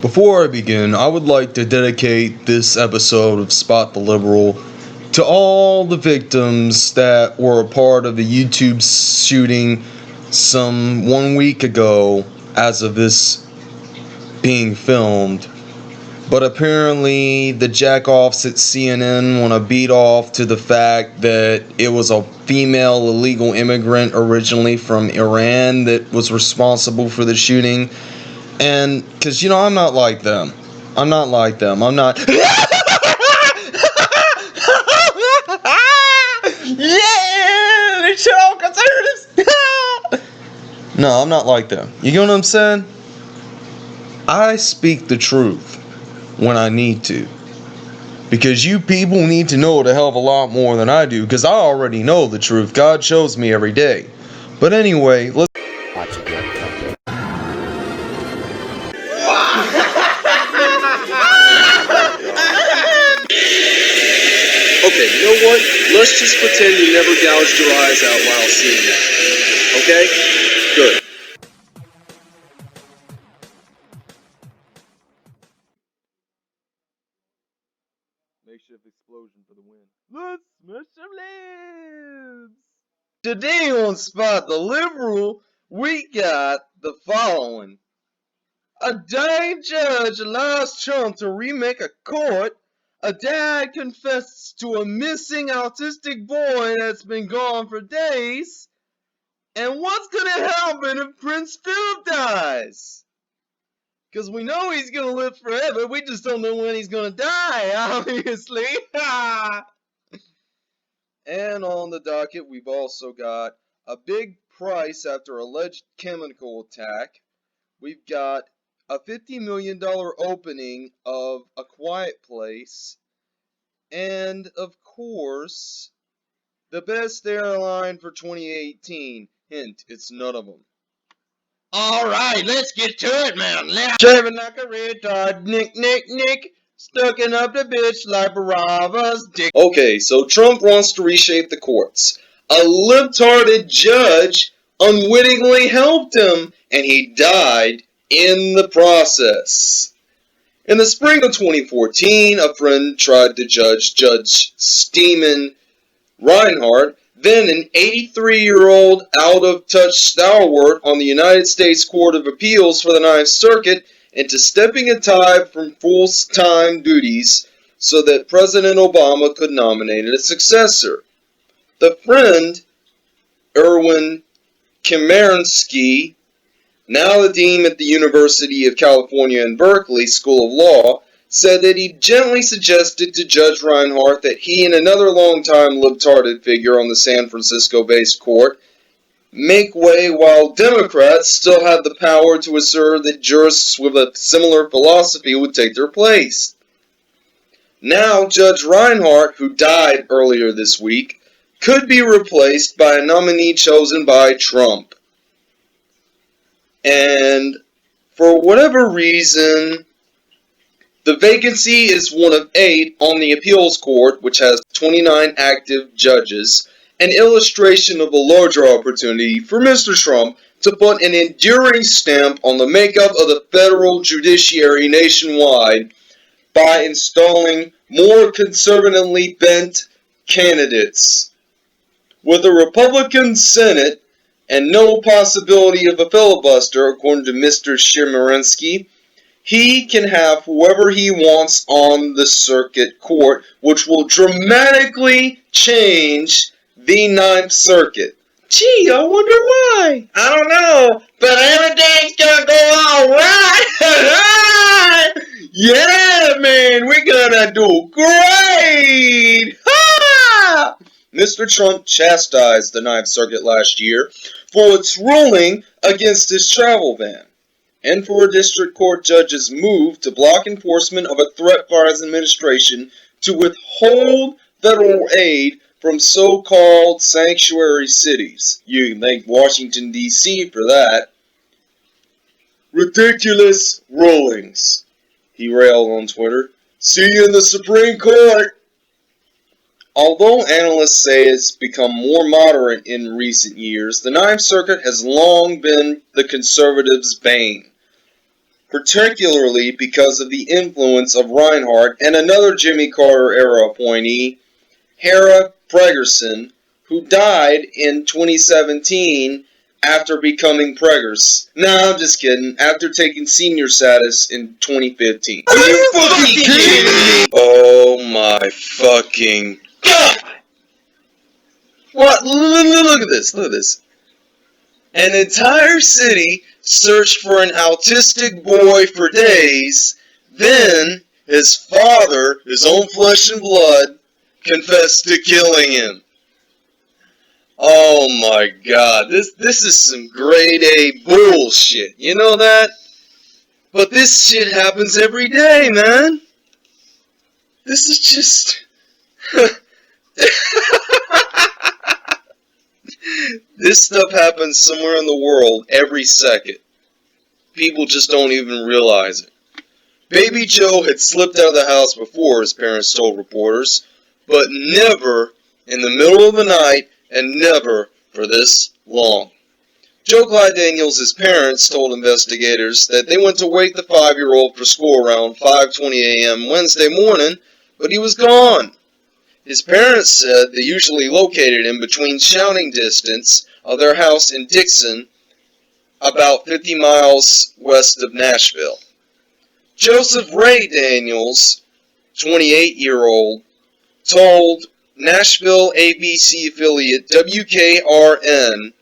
Before I begin, I would like to dedicate this episode of Spot the Liberal to all the victims that were a part of the YouTube shooting some 1 week ago as of this being filmed. But apparently the jackoffs at CNN want to beat off to the fact that it was a female illegal immigrant originally from Iran that was responsible for the shooting. And, because, I'm not like them. I'm not like them. I'm not. Yeah! They're so conservatives! No, I'm not like them. You get what I'm saying? I speak the truth when I need to. Because you people need to know it a hell of a lot more than I do. Because I already know the truth. God shows me every day. But anyway, let's. Okay, you know what? Let's just pretend you never gouged your eyes out while seeing that. Okay? Good. Makeshift explosion for the win. Let's smash some lips! Today on Spot the Liberal, we got the following. A dying judge allows Trump to remake a court. A dad confesses to a missing autistic boy that's been gone for days. And what's gonna happen if Prince Philip dies? Because we know he's gonna live forever, we just don't know when he's gonna die, obviously. And on the docket, we've also got a big price after alleged chemical attack. We've got a $50 million opening of A Quiet Place. And, of course, the best airline for 2018. Hint, it's none of them. Alright, let's get to it, man. Shaving like a retard. Nick. Stucking up the bitch like Barava's dick. Okay, so Trump wants to reshape the courts. A libtarded judge unwittingly helped him, and he died in the process. In the spring of 2014, a friend tried to judge Judge Stephen Reinhardt, then an 83-year-old out-of-touch stalwart on the United States Court of Appeals for the Ninth Circuit, into stepping aside from full-time duties so that President Obama could nominate a successor. The friend, Erwin Chemerinsky, now the dean at the University of California in Berkeley School of Law, said that he gently suggested to Judge Reinhardt that he and another longtime libtarded figure on the San Francisco-based court make way while Democrats still had the power to assert that jurists with a similar philosophy would take their place. Now, Judge Reinhardt, who died earlier this week, could be replaced by a nominee chosen by Trump. And for whatever reason, the vacancy is one of 8 on the appeals court, which has 29 active judges, an illustration of a larger opportunity for Mr. Trump to put an enduring stamp on the makeup of the federal judiciary nationwide by installing more conservatively bent candidates. With a Republican Senate and no possibility of a filibuster, according to Mr. Chemerinsky, he can have whoever he wants on the circuit court, which will dramatically change the Ninth Circuit. Gee, I wonder why. I don't know, but everything's gonna go alright. Yeah, man, we're gonna do great. Ha! Mr. Trump chastised the Ninth Circuit last year for its ruling against his travel ban, and for a district court judge's move to block enforcement of a threat by his administration to withhold federal aid from so-called sanctuary cities. You can thank Washington, D.C. for that. Ridiculous rulings, he railed on Twitter. See you in the Supreme Court. Although analysts say it's become more moderate in recent years, the Ninth Circuit has long been the conservatives' bane. particularly because of the influence of Reinhardt and another Jimmy Carter-era appointee, Hera Pregerson, who died in 2017 after becoming preggers. Nah, I'm just kidding. After taking senior status in 2015. Are you fucking kidding me? Oh my fucking god! What? Look at this. Look at this. An entire city searched for an autistic boy for days. Then his father, his own flesh and blood, confessed to killing him. Oh my god, this is some grade A bullshit, you know that? But this shit happens every day, man. This is just... This stuff happens somewhere in the world every second. People just don't even realize it. Baby Joe had slipped out of the house before, his parents told reporters, but never in the middle of the night and never for this long. Joe Clyde Daniels' parents told investigators that they went to wake the 5-year-old for school around 5:20 a.m. Wednesday morning, but he was gone. His parents said they usually located him between shouting distance of their house in Dixon, about 50 miles west of Nashville. Joseph Ray Daniels, 28-year-old, told Nashville ABC affiliate WKRN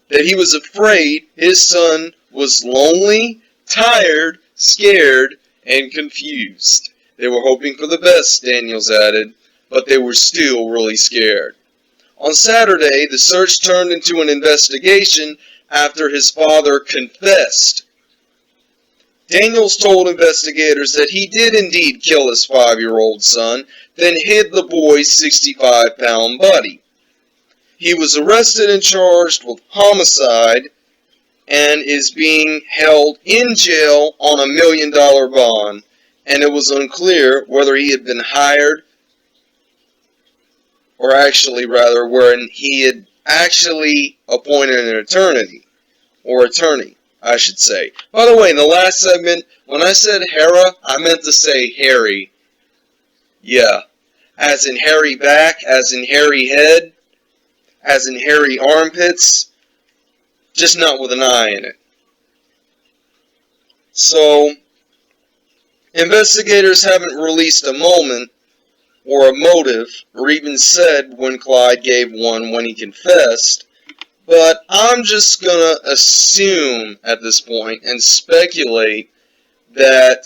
that he was afraid his son was lonely, tired, scared, and confused. They were hoping for the best, Daniels added, but they were still really scared. On Saturday, the search turned into an investigation after his father confessed. Daniels told investigators that he did indeed kill his 5-year-old son, then hid the boy's 65-pound body. He was arrested and charged with homicide and is being held in jail on $1 million bond, and it was unclear whether he had been hired or when he had actually appointed an attorney, I should say. By the way, in the last segment, when I said Hera, I meant to say Harry. Yeah. As in hairy back, as in hairy head, as in hairy armpits, just not with an I in it. So, investigators haven't released a moment or a motive, or even said when Clyde gave one when he confessed, but I'm just gonna assume at this point and speculate that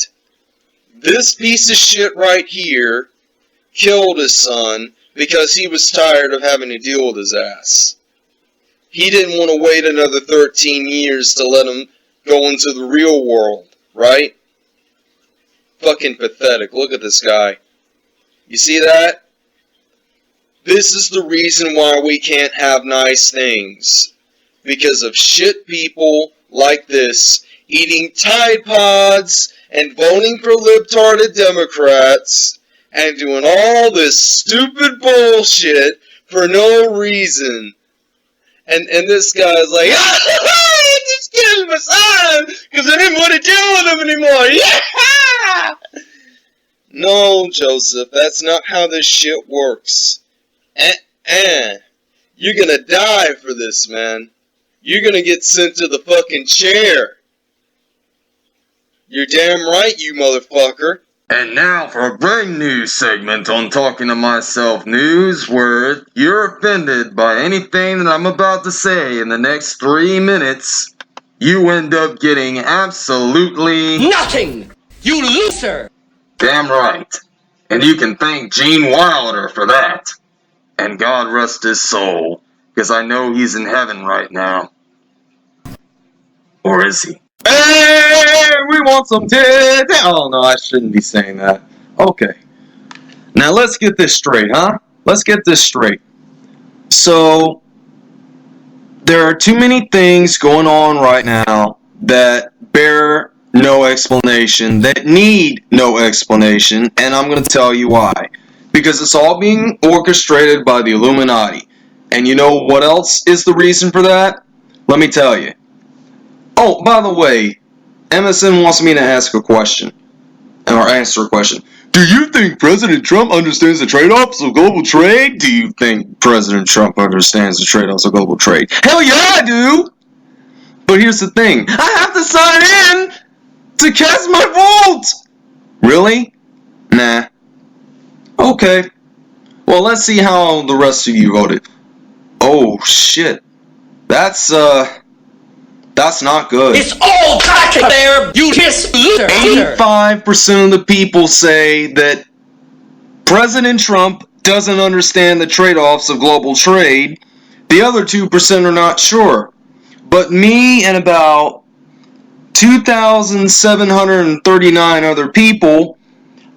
this piece of shit right here killed his son because he was tired of having to deal with his ass. He didn't want to wait another 13 years to let him go into the real world, right? Fucking pathetic. Look at this guy. You see that? This is the reason why we can't have nice things. Because of shit people like this eating Tide Pods and voting for libtarded Democrats and doing all this stupid bullshit for no reason. And this guy's like, I just killed my son because I didn't want to deal with him anymore. Yeah! No, Joseph, that's not how this shit works. You're gonna die for this, man. You're gonna get sent to the fucking chair. You're damn right, you motherfucker. And now for a brand new segment on Talking to Myself News, where you're offended by anything that I'm about to say in the next 3 minutes, you end up getting absolutely nothing! You loser! Damn right. And you can thank Gene Wilder for that. And God rest his soul, because I know he's in heaven right now. Or is he? Hey, we want some tits! Oh no, I shouldn't be saying that. Okay. Now let's get this straight, huh? Let's get this straight. So, there are too many things going on right now that bear no explanation, that need no explanation, and I'm going to tell you why. Because it's all being orchestrated by the Illuminati. And you know what else is the reason for that? Let me tell you. Oh, by the way, MSN wants me to ask a question, or answer a question. Do you think President Trump understands the trade-offs of global trade? Do you think President Trump understands the trade-offs of global trade? Hell yeah, I do! But here's the thing. I have to sign in to cast my vote! Really? Nah. Okay. Well, let's see how the rest of you voted. Oh, shit. That's not good. It's all back there, you kiss loser. 85% of the people say that President Trump doesn't understand the trade-offs of global trade. The other 2% are not sure. But me and about 2,739 other people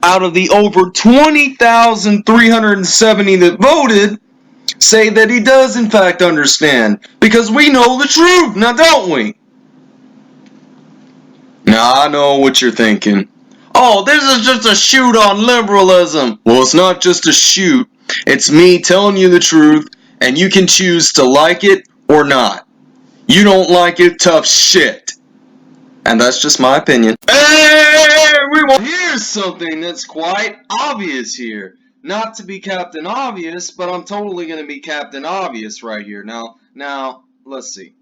out of the over 20,370 that voted say that he does in fact understand, because we know the truth, now don't we? Now I know what you're thinking. Oh, this is just a shoot on liberalism. Well, it's not just a shoot. It's me telling you the truth, and you can choose to like it or not. You don't like it, tough shit. And that's just my opinion. Hey, here's something that's quite obvious here. Not to be Captain Obvious, but I'm totally going to be Captain Obvious right here. Now, let's see.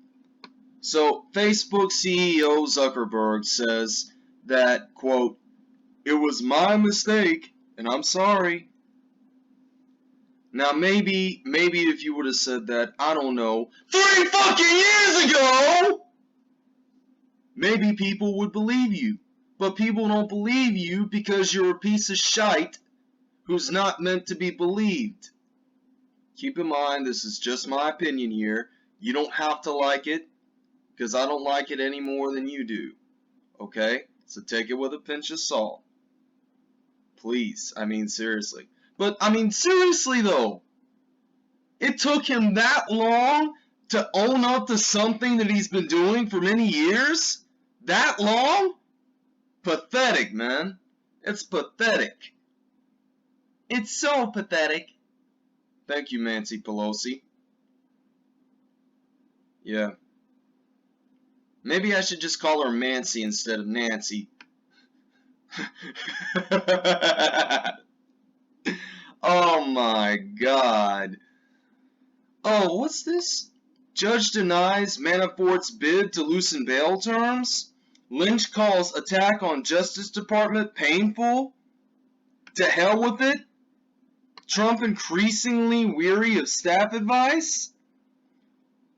So, Facebook CEO Zuckerberg says that, quote, "It was my mistake, and I'm sorry." Now, maybe if you would have said that, I don't know, 3 fucking years ago, maybe people would believe you. But people don't believe you because you're a piece of shite who's not meant to be believed. Keep in mind, this is just my opinion here. You don't have to like it, because I don't like it any more than you do. Okay? So take it with a pinch of salt. Please. I mean, seriously. But, I mean, seriously though. It took him that long to own up to something that he's been doing for many years? That long? Pathetic, man. It's pathetic. It's so pathetic. Thank you, Nancy Pelosi. Yeah. Maybe I should just call her Mancy instead of Nancy. Oh my god. Oh, what's this? Judge denies Manafort's bid to loosen bail terms? Lynch calls attack on Justice Department painful? To hell with it? Trump increasingly weary of staff advice?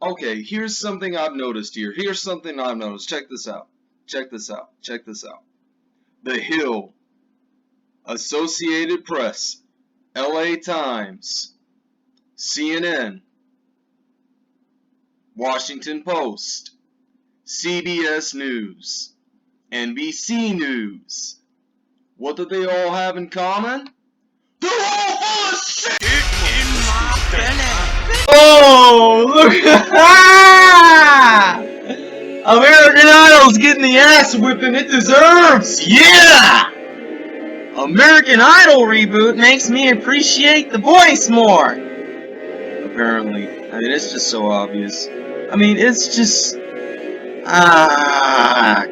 Okay, here's something I've noticed here. Here's something I've noticed. Check this out. Check this out. Check this out. The Hill, Associated Press, LA Times, CNN, Washington Post, CBS News, NBC News. What do they all have in common? They're all full of shit! In my belly. Oh, look! American Idol's getting the ass whipping it deserves! Yeah! American Idol reboot makes me appreciate the voice more! Apparently. I mean, it's just so obvious. I mean, it's just...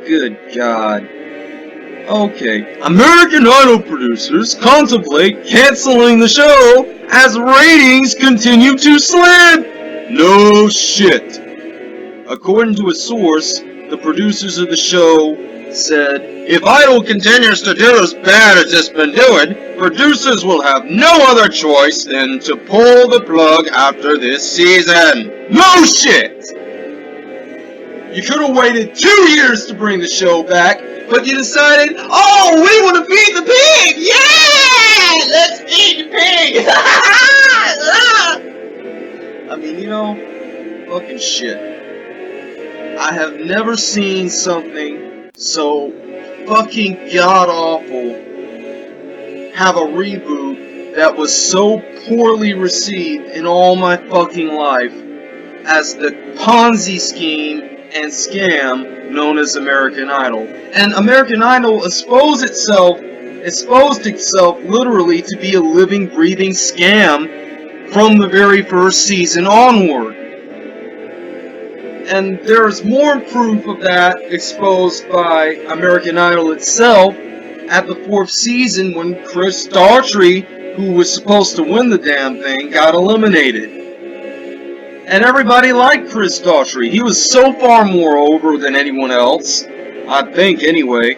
good God. Okay. American Idol producers contemplate canceling the show as ratings continue to slip! No shit. According to a source, the producers of the show said, if Idol continues to do as bad as it's been doing, producers will have no other choice than to pull the plug after this season. No shit! You could have waited 2 years to bring the show back, but you decided, oh, we want to feed the pig! Yeah! Let's feed the pig! I mean, you know, fucking shit. I have never seen something so fucking god-awful have a reboot that was so poorly received in all my fucking life as the Ponzi scheme and scam known as American Idol. And American Idol exposed itself literally to be a living, breathing scam from the very first season onward. And there's more proof of that exposed by American Idol itself at the 4th season when Chris Daughtry, who was supposed to win the damn thing, got eliminated. And everybody liked Chris Daughtry. He was so far more over than anyone else, I think anyway.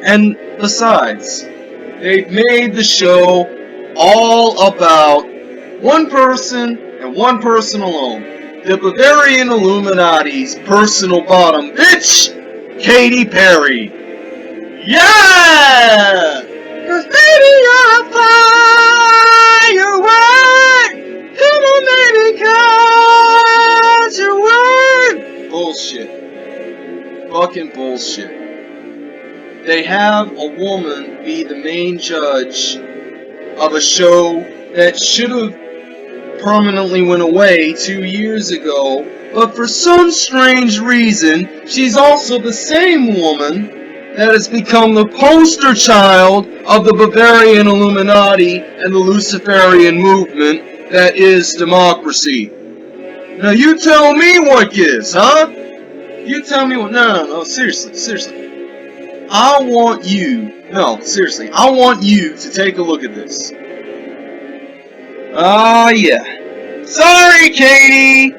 And besides, they've made the show all about one person and one person alone. The Bavarian Illuminati's personal bottom bitch, Katy Perry. Yeah! 'Cause baby you're a firework, little lady 'cause you work. Bullshit. Fucking bullshit. They have a woman be the main judge of a show that should have permanently went away 2 years ago, but for some strange reason, she's also the same woman that has become the poster child of the Bavarian Illuminati and the Luciferian movement that is democracy. Now you tell me what gives, huh? You tell me what, no, seriously. I want you to take a look at this. Ah, yeah. Sorry, Katie!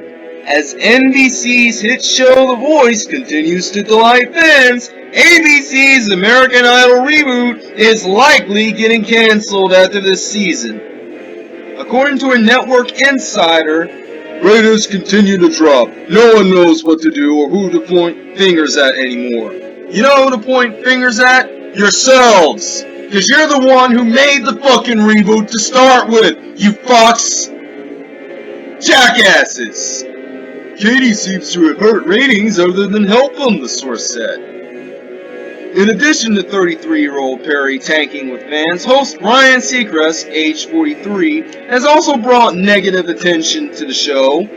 As NBC's hit show The Voice continues to delight fans, ABC's American Idol reboot is likely getting cancelled after this season. According to a network insider, ratings continue to drop. No one knows what to do or who to point fingers at anymore. You know who to point fingers at? Yourselves! Because you're the one who made the fucking reboot to start with, you fucks! Jackasses! Katie seems to have hurt ratings other than help them, the source said. In addition to 33-year-old Perry tanking with fans, host Ryan Seacrest, age 43, has also brought negative attention to the show,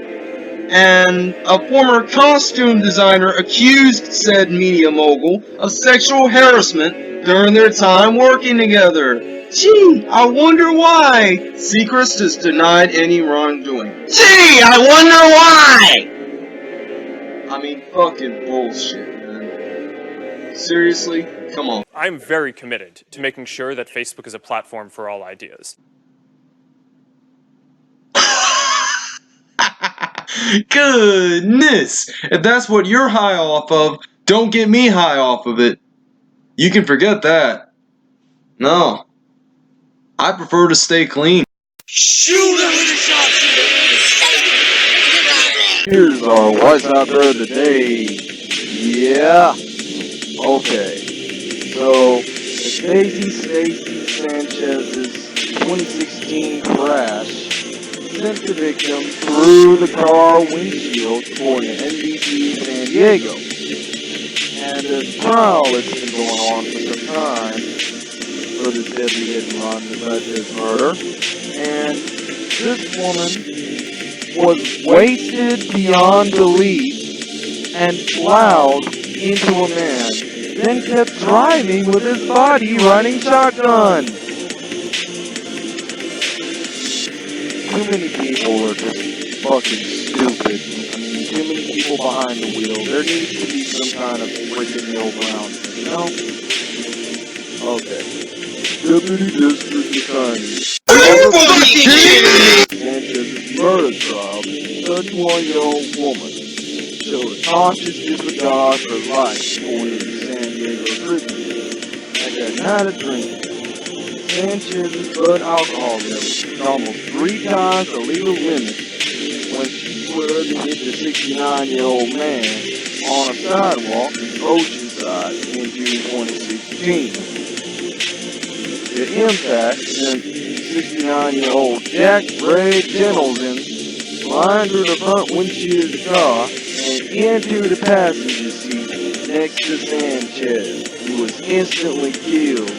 and a former costume designer accused said media mogul of sexual harassment during their time working together. Gee, I wonder why. Seacrest has denied any wrongdoing. Gee, I wonder why! I mean, fucking bullshit, man. Seriously? Come on. I'm very committed to making sure that Facebook is a platform for all ideas. Goodness! If that's what you're high off of, don't get me high off of it. You can forget that. No. I prefer to stay clean. Shoot him with a shot. Here's our What's Out There Today. Yeah. Okay. So, Stacy Sanchez's 2016 crash sent the victim through the car windshield according to NBC San Diego. And a trial that's been going on for some time for this deadly hit and run that led to his murder. And this woman was wasted beyond belief and plowed into a man, then kept driving with his body riding shotgun. Too many people are just fucking stupid. I mean, too many people behind the wheel. There needs to be some kind of freaking middle ground, you know? Okay. Deputy District Attorney. Are you fucking kidding me? Sanchez's murder trial, 31-year-old woman showed a cautious disregard for life according to the San Diego Tribune. At that night of drinking, Sanchez's blood alcohol level was almost 3 times the legal limit when she swerved to hit the 69-year-old man on a sidewalk in Oceanside in June 2016. The impact sent 69-year-old Jack Ray Gentleton flying through the front windshield of the car and into the passenger seat next to Sanchez, who was instantly killed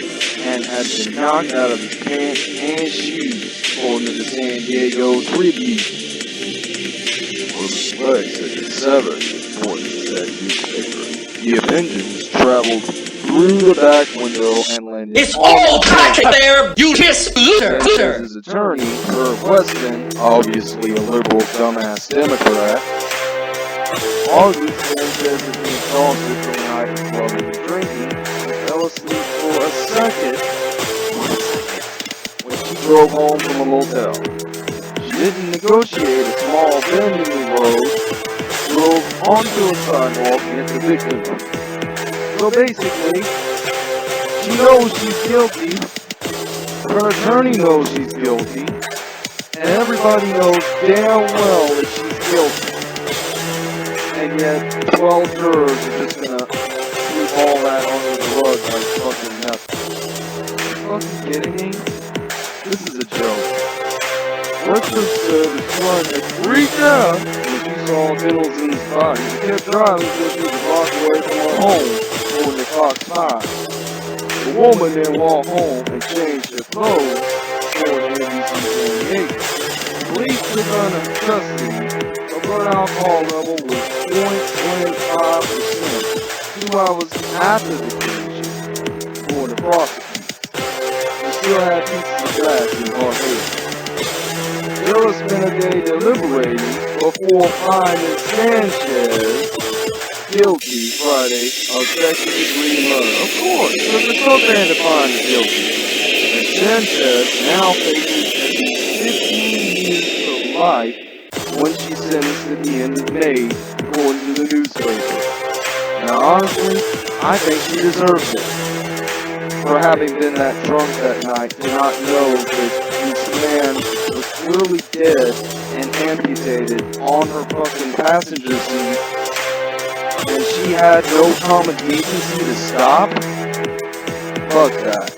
and had been knocked out of his pants and shoes, according to the San Diego Tribune. Woman's legs had been severed, according to that newspaper. The Avengers traveled through the back window and landed. It's all packed there, you kiss loser. His attorney, Herb Weston, obviously a liberal dumbass Democrat, August then says that he exhausted from the night of clubbing and drinking and fell asleep for a second when she drove home from a motel. She didn't negotiate a small bend in the road, drove onto a sidewalk and hit the victim. So basically, she knows she's guilty, her attorney knows she's guilty, and everybody knows damn well that she's guilty. And yet, 12 jurors are just gonna sweep all that under the rug like fucking nothing. Are you fucking kidding me? This is a joke. Webster said his son had freaked out when she saw Middleton's body. He kept driving until she was a block away from her home, according to Fox 5. The woman then walked home and changed her clothes, according to NBC 28. Police took her into custody. Her blood alcohol level was 0.25%, 2 hours after the collision, according to prosecutors. She still had pieces of glass in her head. Jurors spent a day deliberating before finding Sanchez guilty Friday of second-degree murder. Of course, because it's so bad to find him guilty. And Sanchez now faces at least 15 years to life when she's sentenced at the end of May, according to the newspaper. Now, honestly, I think she deserves it for having been that drunk that night to not know that this man was clearly dead and amputated on her fucking passenger seat, and she had no common decency to stop. Fuck that.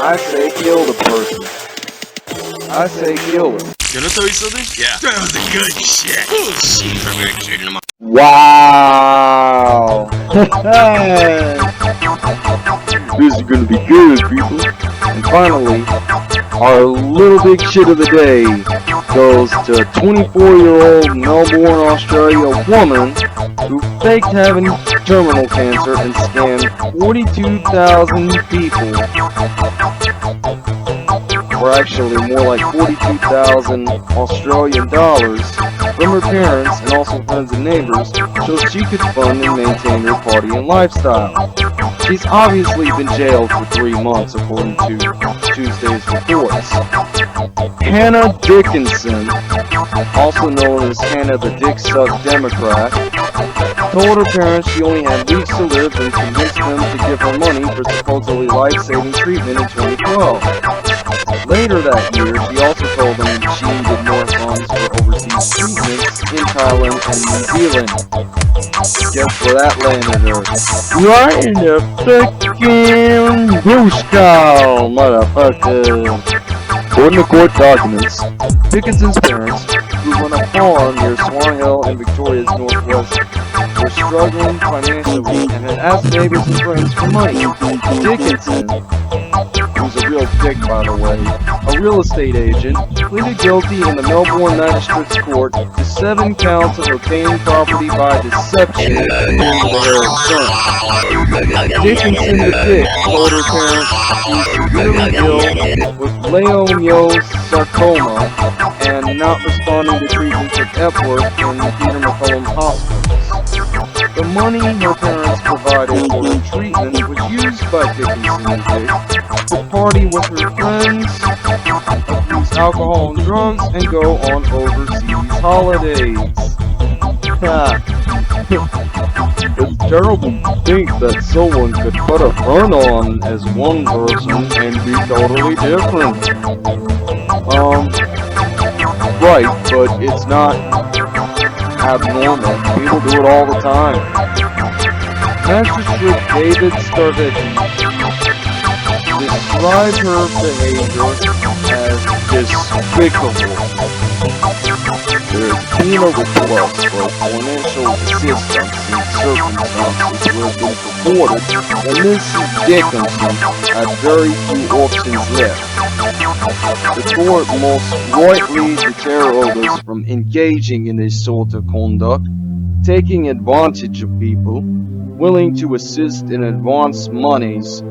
I say kill the person. I say kill her. Gonna tell you something? Yeah. That was a good shit. Wow! This is gonna be good, people. And finally, our little big shit of the day goes to a 24-year-old Melbourne, Australia woman who faked having terminal cancer and scammed 42,000 people. Or actually more like 42,000 Australian dollars from her parents and also friends and neighbors so she could fund and maintain her partying lifestyle. She's obviously been jailed for 3 months according to Tuesday's reports. Hannah Dickinson, also known as Hannah the Dick Suck Democrat, told her parents she only had weeks to live and convinced them to give her money for supposedly life-saving treatment in 2012. Later that year, she also told them she needed more funds for overseas treatments in Thailand and New Zealand. Guess where that landed her? Right in the fucking Bushcow, motherfucker. According to court documents, Dickinson's parents, who run a farm near Swan Hill in Victoria's northwest, were struggling financially and had asked neighbors and friends for money. Dickinson, who's a real dick by the way, a real estate agent, pleaded guilty in the Melbourne Magistrates Court to 7 counts of obtaining property by deception according to the Herald Sun. Dickinson the Dick told her parents she's severely ill with leiomyosarcoma and not responding to treatments at Epworth and Peter MacCallum hospitals. The money her parents provided for her treatment was used by Dickinson and Dick to party with her friends, abuse alcohol and drugs, and go on overseas holidays. It's terrible to think that someone could put a front on as one person and be totally different. Right, but it's not abnormal. People do it all the time. Magistrate David Starvetti described her behavior as despicable. There is been a request for financial assistance in circumstances where it's been purported that Mrs. Dickinson had very few options left. The court most rightly deterred us from engaging in this sort of conduct, taking advantage of people, willing to assist in advance monies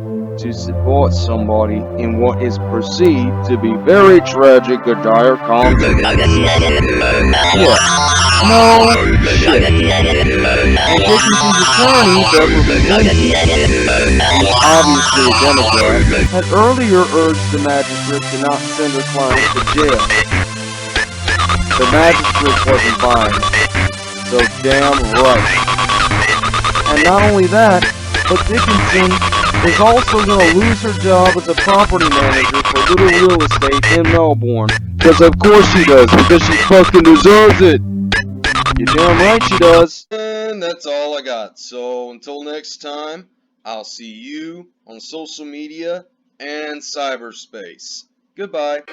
to support somebody in what is perceived to be very tragic or dire consequences. Yeah, no shit. And Dickinson's attorney, Beverly Lindsay, who is obviously a Democrat, had earlier urged the magistrate to not send her client to jail. The magistrate wasn't buying it, so damn right. And not only that, but Dickinson is also going to lose her job as a property manager for Little Real Estate in Melbourne. Because of course she does, because she fucking deserves it. You're damn right she does. And that's all I got. So until next time, I'll see you on social media and cyberspace. Goodbye.